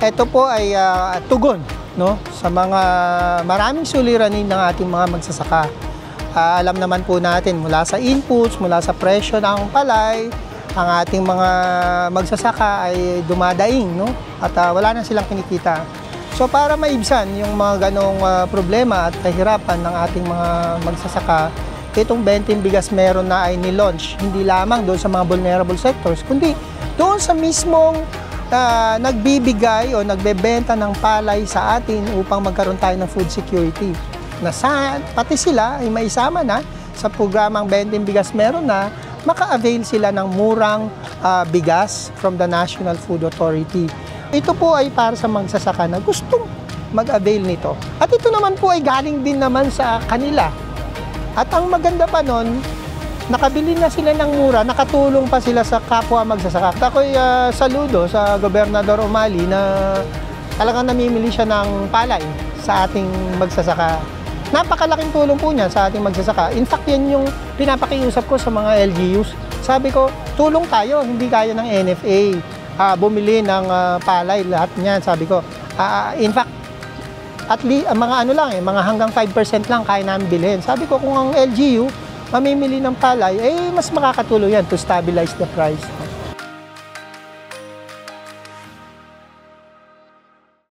ito po ay tugon, no, sa mga maraming suliranin ng ating mga magsasaka. Alam naman po natin mula sa inputs, mula sa presyo ng palay, ang ating mga magsasaka ay dumadaing, no? At wala na silang kinikita. So para maibsan yung mga ganong problema at kahirapan ng ating mga magsasaka, itong 20 bigas meron na ay ni-launch hindi lamang doon sa mga vulnerable sectors, kundi doon sa mismong nagbibigay o nagbebenta ng palay sa atin upang magkaroon tayo ng food security. Pati sila ay maisama na sa programang 20 bigas meron na, maka-avail sila ng murang bigas from the National Food Authority. Ito po ay para sa magsasaka na gustong mag-avail nito. At ito naman po ay galing din naman sa kanila. At ang maganda pa nun, nakabili na sila ng mura, nakatulong pa sila sa kapwa magsasaka. At ako'y saludo sa Gobernador Umali na talagang namimili siya ng palay sa ating magsasaka. Napakalaking tulong po niya sa ating magsasaka. In fact, yan yung pinapakiusap ko sa mga LGUs. Sabi ko, tulong tayo, hindi kaya ng NFA. Bumili ng palay, lahat niyan. Sabi ko, in fact, at least, mga hanggang 5% lang kaya namin bilhin. Sabi ko, kung ang LGU mamimili ng palay, mas makakatulong yan to stabilize the price.